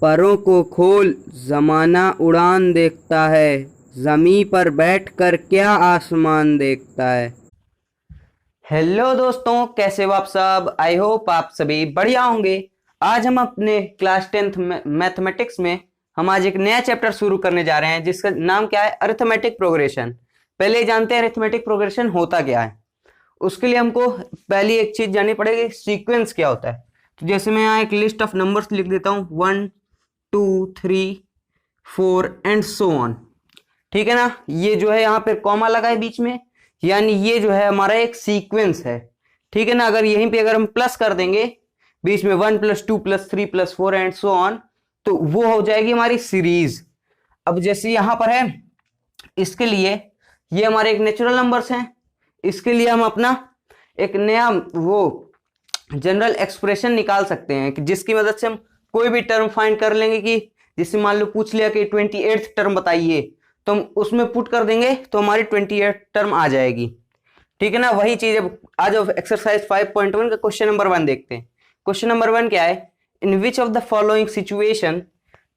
परों को खोल ज़माना उड़ान देखता है, ज़मीं पर बैठकर क्या आसमान देखता है। हेलो दोस्तों, कैसे हो आप सब। आई होप आप सभी बढ़िया होंगे। आज हम अपने क्लास 10th मैथमेटिक्स में हम आज एक नया चैप्टर शुरू करने जा रहे हैं जिसका नाम क्या है, अरिथमेटिक प्रोग्रेशन। पहले जानते हैं अरिथमेटिक प्रोग्रेशन होता क्या है। उसके लिए हमको पहली एक चीज जाननी पड़ेगी, सीक्वेंस क्या होता है। तो जैसे मैं यहाँ एक लिस्ट ऑफ नंबर्स लिख देता हूँ 1 2 3 4 एंड सो ऑन। ठीक है ना। ये जो है यहाँ पे कॉमा लगा है बीच में, यानी ये जो है हमारा एक सीक्वेंस है। ठीक है ना। अगर यहीं पे अगर हम प्लस कर देंगे बीच में 1 + 2 + 3 + 4 एंड सो ऑन, तो वो हो जाएगी हमारी सीरीज। अब जैसे यहां पर है, इसके लिए ये हमारे एक नेचुरल नंबर्स हैं, इसके लिए हम अपना एक नया वो जनरल एक्सप्रेशन निकाल सकते हैं कि जिसकी मदद से हम कोई भी टर्म फाइंड कर लेंगे। कि जिससे मान लो पूछ लिया कि 28th टर्म बताइए, तो हम उसमें पुट कर देंगे तो हमारी 28th टर्म आ जाएगी। ठीक है ना। वही चीज अब आज एक्सरसाइज 5.1 का क्वेश्चन नंबर 1 देखते हैं। क्वेश्चन नंबर 1 क्या है, in which of the following situation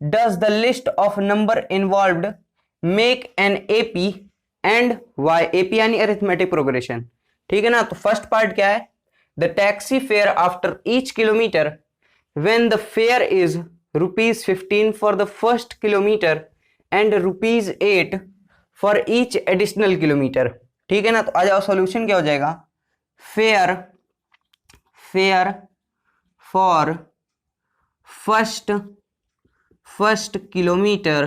does the list of number involved make an AP and why. AP यानी अरिथमेटिक प्रोग्रेशन। ठीक है ना। तो फर्स्ट पार्ट क्या है, the taxi fare after each kilometre when the fare is ₹15 for the first kilometre and ₹8 for each additional kilometre. ठीक है ना। तो आ जाओ, सॉल्यूशन क्या हो जाएगा, फेयर फॉर फर्स्ट किलोमीटर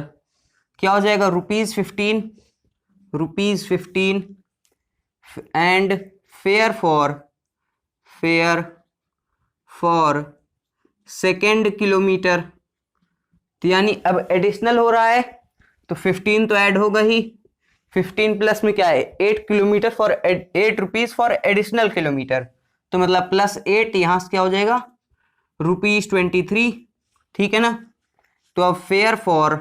क्या हो जाएगा, ₹15 and fair for second kilometre. तो यानी अब एडिशनल हो रहा है तो 15 तो ऐड होगा ही, 15 प्लस में क्या है 8 kilometre for 8 rupees for additional kilometre. तो मतलब +8 यहां से क्या हो जाएगा ₹23। ठीक है ना। तो अब फेयर फॉर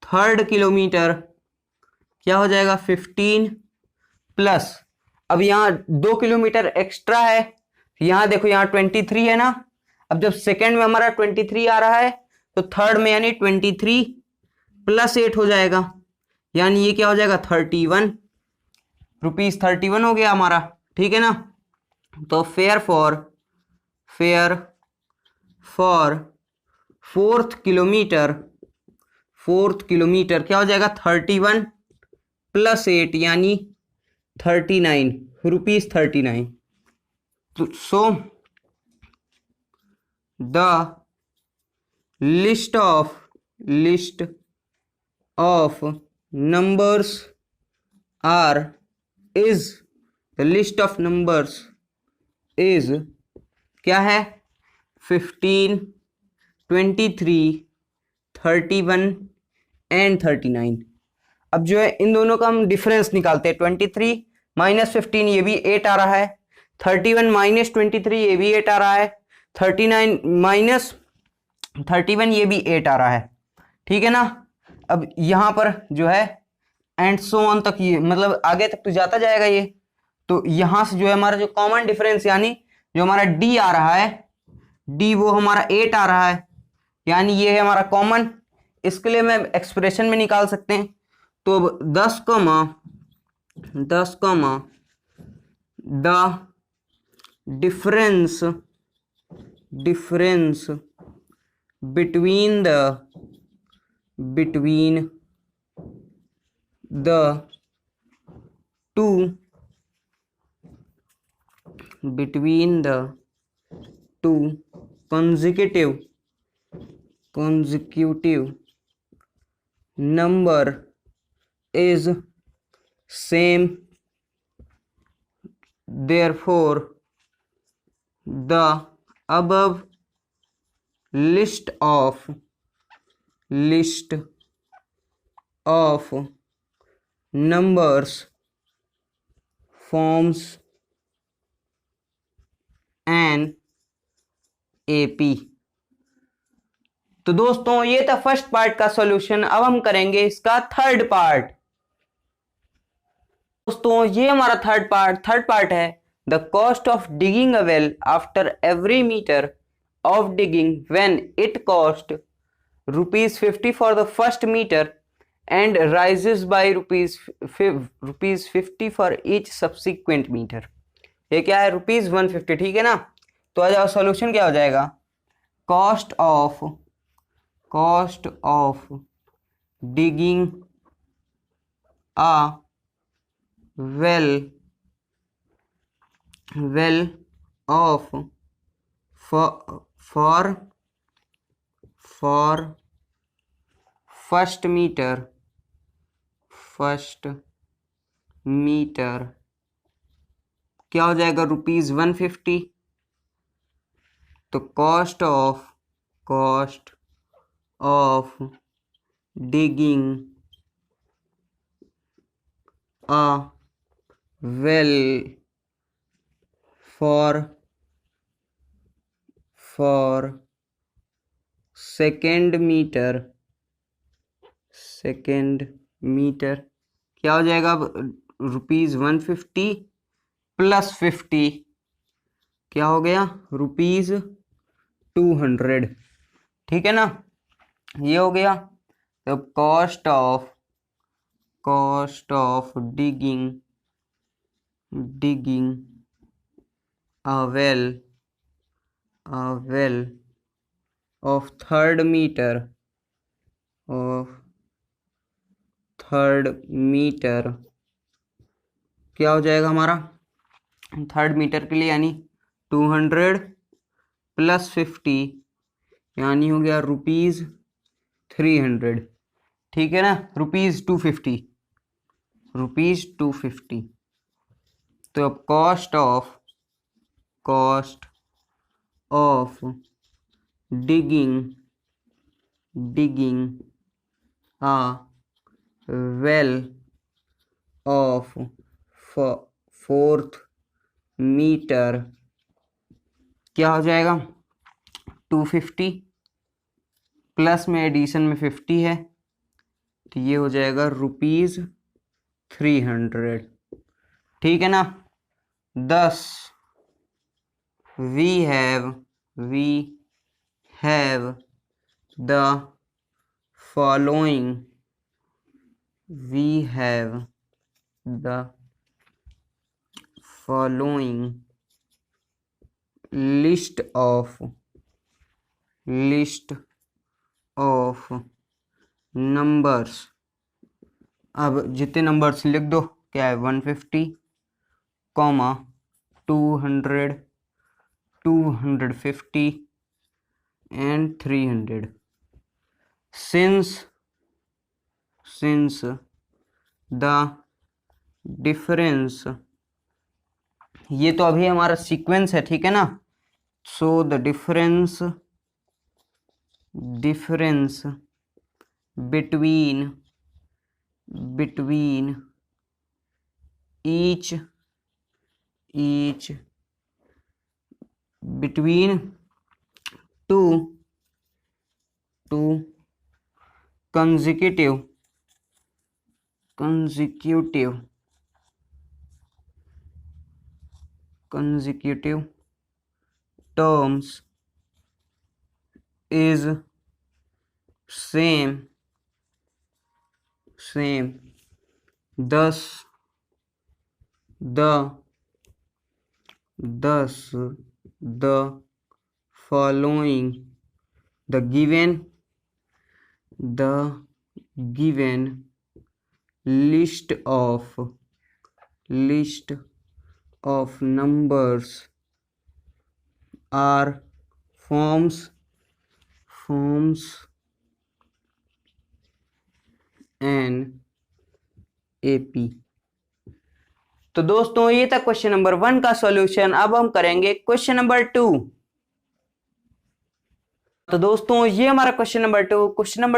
थर्ड किलोमीटर क्या हो जाएगा 15 प्लस, अब यहाँ 2 किलोमीटर एक्स्ट्रा है, यहाँ देखो यहाँ 23 है ना। अब जब सेकेंड में हमारा 23 आ रहा है तो थर्ड में यानी 23 + 8 हो जाएगा, यानी ये क्या हो जाएगा ₹31 हो गया हमारा। ठीक है ना। तो फेयर फॉर फोर्थ किलोमीटर क्या हो जाएगा 31 + 8 यानी 39 ₹39। So the list of numbers is क्या है 15 23 31 एंड 39। अब जो है इन दोनों का हम डिफरेंस निकालते हैं, 23 - 15 ये भी 8 आ रहा है, 31 - 23 ये भी 8 आ रहा है, 39 - 31 ये भी 8 आ रहा है। ठीक है ना। अब यहां पर जो है एंड सो ऑन तक, ये मतलब आगे तक तो जाता जाएगा ये। तो यहां से जो है हमारा जो कॉमन डिफरेंस यानी जो हमारा डी आ रहा है, डी वो हमारा 8 आ रहा है, यानी ये है हमारा कॉमन। इसके लिए मैं एक्सप्रेशन में निकाल सकते हैं। तो अब 10, the difference between the two consecutive number is same, therefore the above list of numbers forms an AP। तो दोस्तों ये था फर्स्ट पार्ट का सॉल्यूशन। अब हम करेंगे इसका थर्ड पार्ट। दोस्तों ये हमारा थर्ड पार्ट है, the cost of digging a well after every meter of digging when it cost ₹50 for the first meter and rises by ₹50 for each subsequent meter। ये क्या है? ₹150, ठीक है ना। तो आ जाओ, सॉल्यूशन क्या हो जाएगा? Cost of digging a well of for first meter क्या हो जाएगा? ₹150। तो cost of digging a well for second meter क्या हो जाएगा? ₹150 प्लस 50 क्या हो गया? ₹200, ठीक है ना। ये हो गया। तो cost of digging a well of third meter क्या हो जाएगा हमारा? थर्ड मीटर के लिए यानी 200 प्लस 50 यानी हो गया ₹300, ठीक है ना। ₹250। तो अब cost of digging a well of fourth meter क्या हो जाएगा? 250 प्लस में एडिशन में 50 है, तो ये हो जाएगा ₹300, ठीक है ना। 10 we have the following list of numbers। अब जितने नंबर्स लिख दो, क्या है? 150, 200, 250 and 300। since the difference, ये तो अभी हमारा सीक्वेंस है, ठीक है ना। So the difference between two consecutive terms is same, thus the following, the given list of numbers are forms an AP। तो दोस्तों ये था क्वेश्चन नंबर 1 का सॉल्यूशन। अब हम करेंगे क्वेश्चन नंबर 2। तो दोस्तों ये हमारा क्वेश्चन नंबर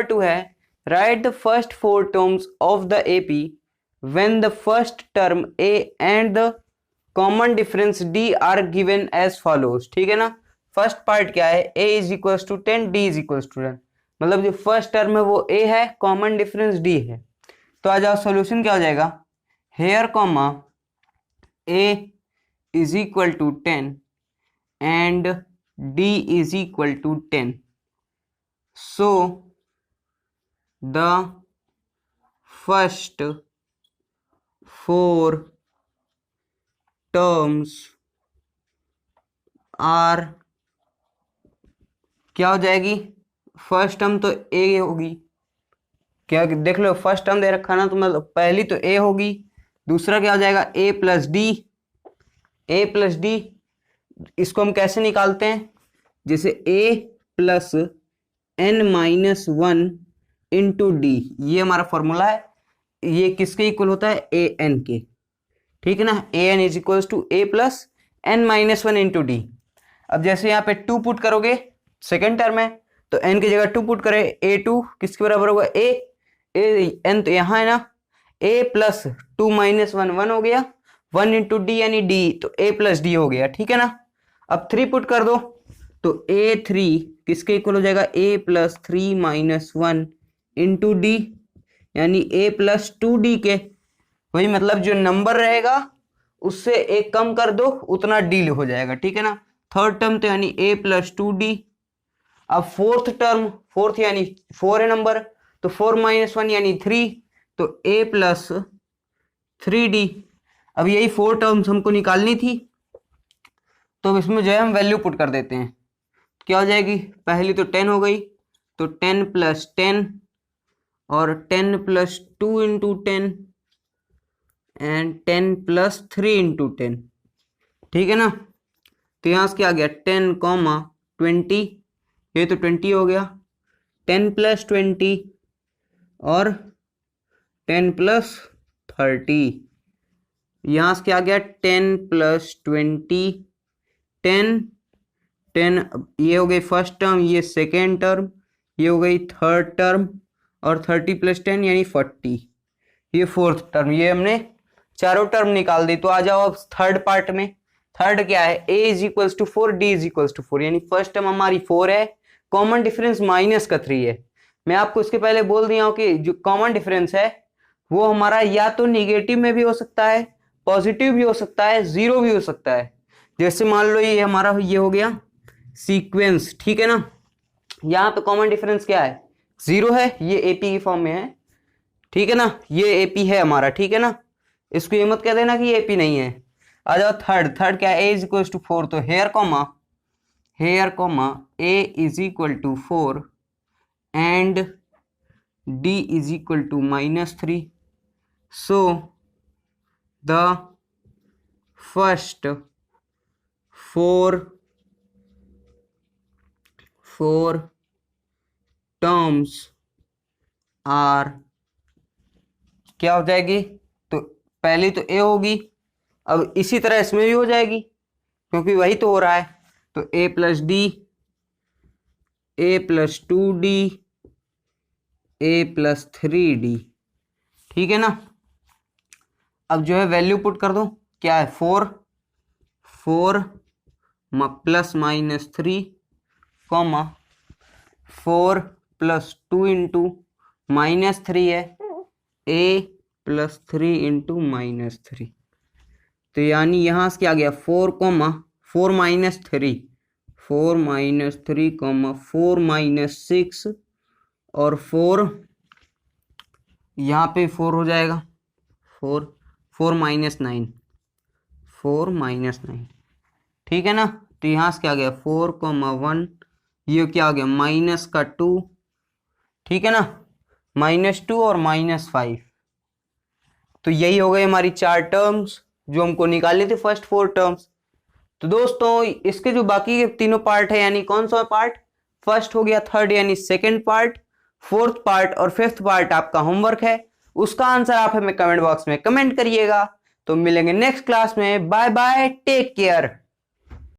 2 है, right the first 4 terms of the AP when the first term A and the common difference D are given as follows. ठीक है ना। फर्स्ट पार्ट क्या है? A is equal to 10, D is equal to 10, मतलब जो first term है वो A है, कॉमन डिफरेंस D है। तो आ जाओ सॉल्यूशन क्या हो जाएगा? Here comma A is equal to 10 and d is equal to 10. So the first 4 terms are, क्या हो जाएगी, फर्स्ट टर्म तो a होगी, क्या देख लो फर्स्ट टर्म दे रखा ना, तो मतलब पहली तो a होगी, दूसरा क्या हो जाएगा a प्लस डी। इसको हम कैसे निकालते हैं, जैसे a plus n minus 1 into D, ये हमारा फॉर्मूला है, ये किसके इक्वल होता है, ए एन के, ठीक है ना, A N is equals to A plus N minus 1 into D. अब जैसे यहाँ पे 2 पुट करोगे, सेकेंड टर्म है तो n की जगह 2 पुट करें, a2 किसके बराबर होगा, ए एन तो यहाँ है ना, a प्लस 2 माइनस 1 1 हो गया, 1 इंटू डी यानी d, तो a प्लस डी हो गया, ठीक है ना। अब 3 पुट कर दो तो a3 किसके इक्वल हो जाएगा, a plus 3 minus 1 into D यानी a प्लस 2d के, वही मतलब जो नंबर रहेगा उससे एक कम कर दो उतना डी हो जाएगा, ठीक है ना। थर्ड टर्म तो यानी a प्लस 2d। अब फोर्थ टर्म, फोर्थ यानी 4 है नंबर, तो 4 माइनस 1 यानी 3, तो a प्लस 3d। अब यही 4 टर्म्स हमको निकालनी थी, तो इसमें जो है हम वैल्यू पुट कर देते हैं, क्या हो जाएगी, पहली तो 10 हो गई, तो 10 प्लस 10 और 10 plus 2 into 10 and 10 plus 3 into 10, ठीक है ना। तो यहाँ से क्या आ गया 10 कॉमा 20, ये तो 20 हो गया, 10 प्लस 20 और 10 प्लस 30, यहाँ से क्या आ गया 10 प्लस 20, 10 ये हो गई फर्स्ट टर्म, ये सेकेंड टर्म, ये हो गई थर्ड टर्म, और 30 प्लस 10 यानी 40, ये फोर्थ टर्म, ये हमने चारों टर्म निकाल दी। तो आ जाओ अब थर्ड पार्ट में। थर्ड क्या है, a is equals to 4, d is equals to 4, यानी फर्स्ट टर्म हमारी 4 है, कॉमन डिफरेंस माइनस का 3 है। मैं आपको इसके पहले बोल दिया हूं कि जो कॉमन डिफरेंस है वो हमारा या तो निगेटिव में भी हो सकता है, पॉजिटिव भी हो सकता है, जीरो भी हो सकता है। जैसे मान लो ये हमारा ये हो गया सीक्वेंस, ठीक है ना, यहाँ पे कॉमन डिफरेंस क्या है, जीरो है, ये एपी की फॉर्म में है, ठीक है ना, ये एपी है हमारा, ठीक है ना, इसको ये मत कह देना कि ये एपी नहीं है। आ जाओ थर्ड क्या है, a इज इक्वल टू 4, तो here comma a is equal to 4 and d is equal to -3, so the first 4 terms are, क्या हो जाएगी, तो पहली तो a होगी, अब इसी तरह इसमें भी हो जाएगी क्योंकि वही तो हो रहा है, तो a plus D, a plus 2d, a plus 3d, ठीक है ना। अब जो है वैल्यू पुट कर दो, क्या है 4 प्लस -3 कॉमा 4 प्लस 2 इंटू -3 है, a प्लस 3 इंटू -3, तो यानी यहाँ से क्या गया 4 माइनस 3 कॉमा 4 माइनस 6 और 4 यहाँ पे 4 हो जाएगा, 4 माइनस 9, ठीक है ना। तो यहाँ से क्या गया 4 1, ये क्या हो गया माइनस का 2, ठीक है ना, -2 और -5, तो यही हो गई हमारी 4 टर्म्स जो हमको निकालनी थी, फर्स्ट 4 टर्म्स। तो दोस्तों इसके जो बाकी के तीनों पार्ट है, यानी कौन सा पार्ट, फर्स्ट हो गया, थर्ड यानी सेकंड पार्ट, फोर्थ पार्ट और फिफ्थ पार्ट आपका होमवर्क है, उसका आंसर आप हमें कमेंट बॉक्स में कमेंट करिएगा। तो मिलेंगे नेक्स्ट क्लास में, बाय बाय, टेक केयर।